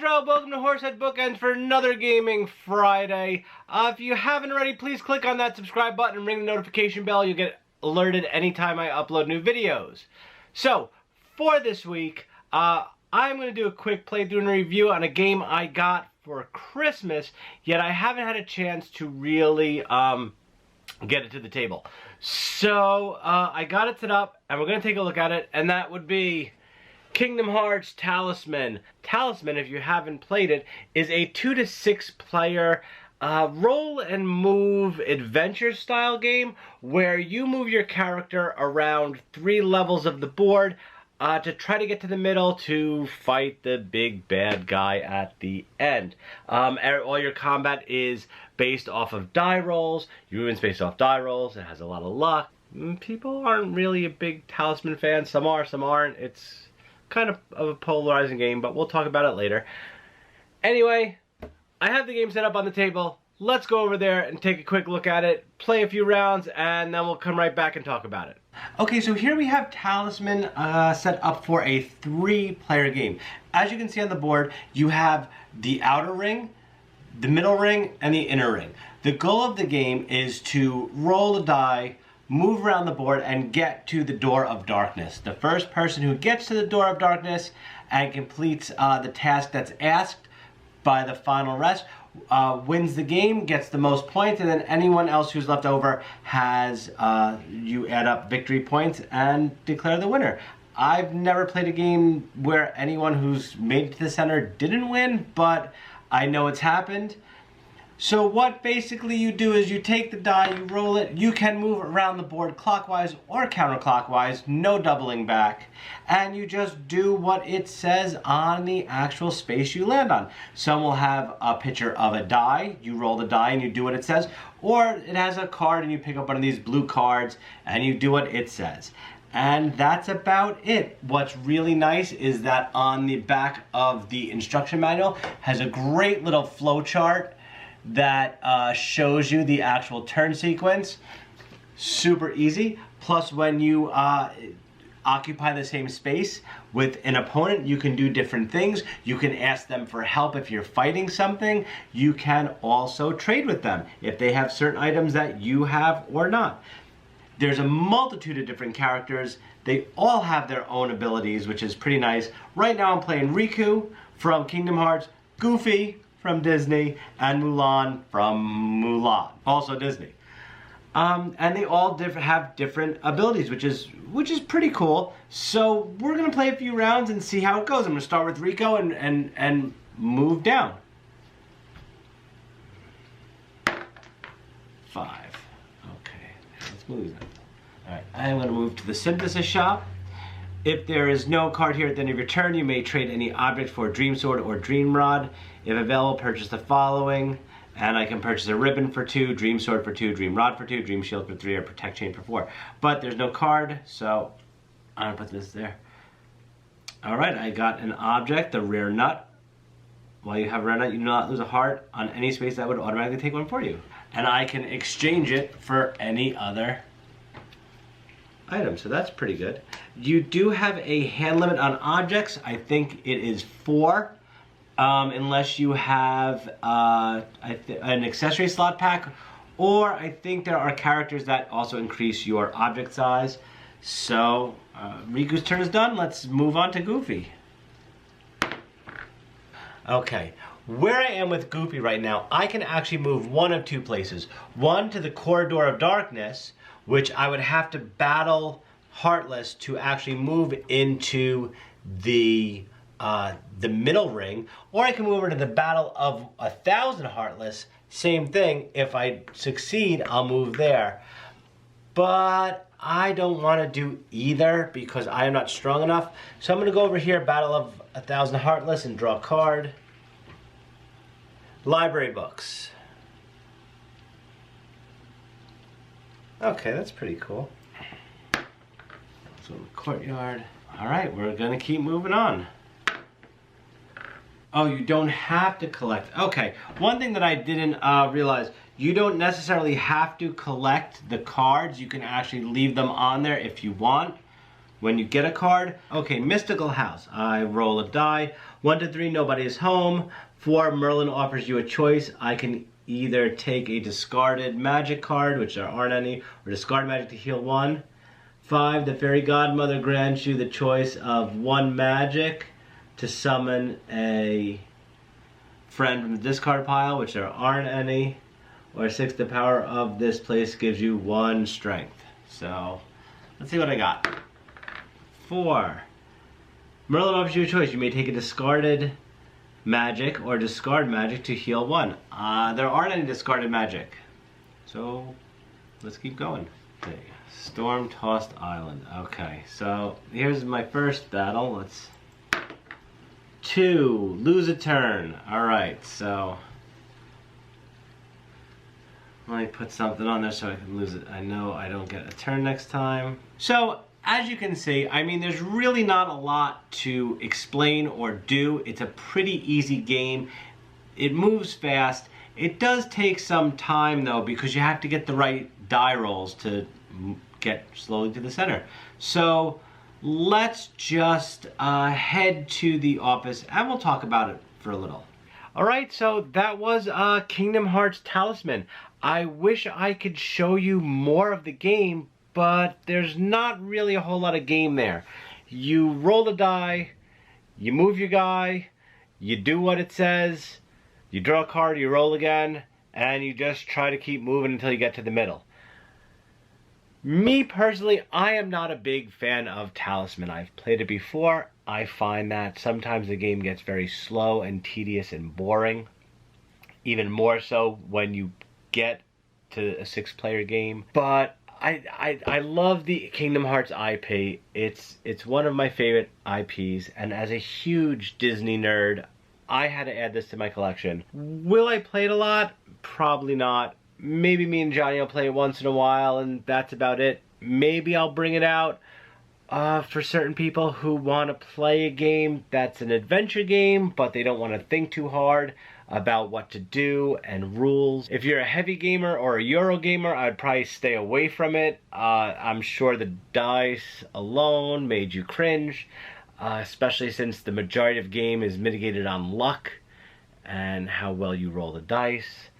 intro. Welcome to Horsehead Bookends for another Gaming Friday. If you haven't already, please click on that subscribe button and ring the notification bell. You'll get alerted anytime I upload new videos. So, for this week, I'm going to do a quick playthrough and review on a game I got for Christmas, yet I haven't had a chance to really get it to the table. So, I got it set up, and we're going to take a look at it, and that would be Kingdom Hearts Talisman. Talisman, if you haven't played it, is a 2 to 6 player roll and move adventure style game where you move your character around 3 levels of the board to try to get to the middle to fight the big bad guy at the end. All your combat is based off of die rolls. Your movement's based off die rolls. It has a lot of luck. People aren't really a big Talisman fan. Some are, some aren't. It's kind of a polarizing game, but we'll talk about it later. Anyway, I have the game set up on the table. Let's go over there and take a quick look at it, play a few rounds, and then we'll come right back and talk about it. Okay, so here we have Talisman set up for a 3-player game. As you can see on the board, you have the outer ring, the middle ring, and the inner ring. The goal of the game is to roll a die, move around the board, and get to the Door of Darkness. The first person who gets to the Door of Darkness and completes the task that's asked by the final rest wins the game, gets the most points, and then anyone else who's left over has, you add up victory points and declare the winner. I've never played a game where anyone who's made it to the center didn't win, but I know it's happened. So what basically you do is you take the die, you roll it, you can move around the board clockwise or counterclockwise, no doubling back, and you just do what it says on the actual space you land on. Some will have a picture of a die, you roll the die and you do what it says, or it has a card and you pick up one of these blue cards and you do what it says. And that's about it. What's really nice is that on the back of the instruction manual has a great little flow chart that shows you the actual turn sequence. Super easy. Plus, when you occupy the same space with an opponent, you can do different things. You can ask them for help if you're fighting something. You can also trade with them if they have certain items that you have or not. There's a multitude of different characters. They all have their own abilities, which is pretty nice. Right now I'm playing Riku from Kingdom Hearts, Goofy from Disney, and Mulan from Mulan, also Disney. And they all have different abilities, which is pretty cool. So we're gonna play a few rounds and see how it goes. I'm gonna start with Rico and move down. 5. Okay, let's move that. All right, I'm gonna move to the synthesis shop. If there is no card here at the end of your turn, you may trade any object for a Dream Sword or Dream Rod. If available, purchase the following. And I can purchase a ribbon for 2, Dream Sword for 2, Dream Rod for 2, Dream Shield for 3, or Protect Chain for 4. But there's no card, so I'm gonna put this there. All right, I got an object, the Rare Nut. While you have a Rare Nut, you do not lose a heart on any space that would automatically take one for you. And I can exchange it for any other item, so that's pretty good. You do have a hand limit on objects. I think it is 4, unless you have an accessory slot pack, or I think there are characters that also increase your object size. So Riku's turn is done. Let's move on to Goofy. Okay, where I am with Goofy right now, I can actually move one of 2 places. One to the Corridor of Darkness, which I would have to battle Heartless to actually move into the middle ring, or I can move over to the Battle of 1,000 Heartless. Same thing. If I succeed, I'll move there. But I don't want to do either because I am not strong enough. So I'm going to go over here, Battle of 1,000 Heartless, and draw a card. Library books. Okay, that's pretty cool. So the courtyard. All right, we're gonna keep moving on. Oh, you don't have to collect. Okay, one thing that I didn't realize, you don't necessarily have to collect the cards. You can actually leave them on there if you want. when you get a card. Okay, Mystical House. I roll a die. 1 to 3, nobody is home. 4, Merlin offers you a choice. I can either take a discarded magic card, which there aren't any, or discard magic to heal 1. 5, the Fairy Godmother grants you the choice of 1 magic to summon a friend from the discard pile, which there aren't any. Or 6, the power of this place gives you 1 strength. So, let's see what I got. 4. Merlin offers you a choice. You may take a discarded magic or discard magic to heal 1. There aren't any discarded magic. So, let's keep going. Okay. Storm-tossed island. Okay, so here's my first battle. Let's... 2. Lose a turn. Alright, so... let me put something on there so I can lose it. I know I don't get a turn next time. So, as you can see, I mean, there's really not a lot to explain or do. It's a pretty easy game. It moves fast. It does take some time, though, because you have to get the right die rolls to get slowly to the center. So, let's just head to the office, and we'll talk about it for a little. Alright, so that was Kingdom Hearts Talisman. I wish I could show you more of the game, but there's not really a whole lot of game there. You roll the die, you move your guy, you do what it says, you draw a card, you roll again, and you just try to keep moving until you get to the middle. Me personally, I am not a big fan of Talisman. I've played it before. I find that sometimes the game gets very slow and tedious and boring. Even more so when you get to a 6-player game. But I love the Kingdom Hearts IP. It's one of my favorite IPs, and as a huge Disney nerd, I had to add this to my collection. Will I play it a lot? Probably not. Maybe me and Johnny will play it once in a while, and that's about it. Maybe I'll bring it out for certain people who want to play a game that's an adventure game, but they don't want to think too hard about what to do and rules. If you're a heavy gamer or a Euro gamer, I'd probably stay away from it. I'm sure the dice alone made you cringe, especially since the majority of the game is mitigated on luck and how well you roll the dice.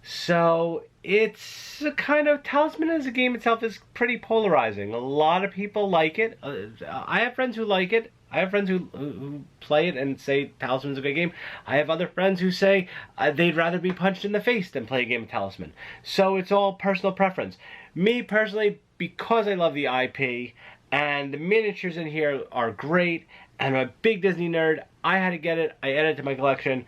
So it's a kind of, Talisman as a game itself is pretty polarizing. A lot of people like it. I have friends who like it. I have friends who play it and say Talisman's a good game. I have other friends who say they'd rather be punched in the face than play a game of Talisman. So it's all personal preference. Me personally, because I love the IP and the miniatures in here are great, and I'm a big Disney nerd, I had to get it. I added it to my collection.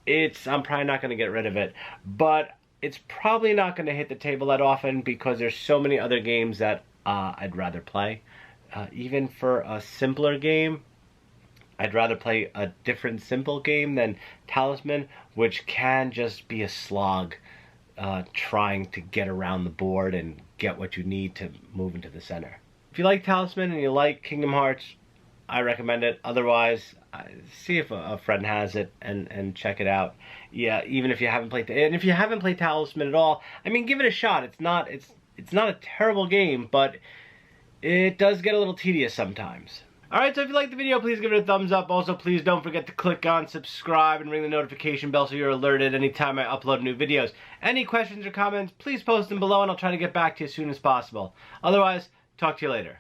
I'm probably not going to get rid of it, but it's probably not going to hit the table that often because there's so many other games that I'd rather play. Even for a simpler game, I'd rather play a different simple game than Talisman, which can just be a slog trying to get around the board and get what you need to move into the center. If you like Talisman and you like Kingdom Hearts, I recommend it. Otherwise, see if a friend has it and check it out. Yeah, even if you haven't played it, and if you haven't played Talisman at all, I mean, give it a shot. It's not a terrible game, but it does get a little tedious sometimes. Alright, so if you liked the video, please give it a thumbs up. Also, please don't forget to click on subscribe and ring the notification bell so you're alerted anytime I upload new videos. Any questions or comments, please post them below and I'll try to get back to you as soon as possible. Otherwise, talk to you later.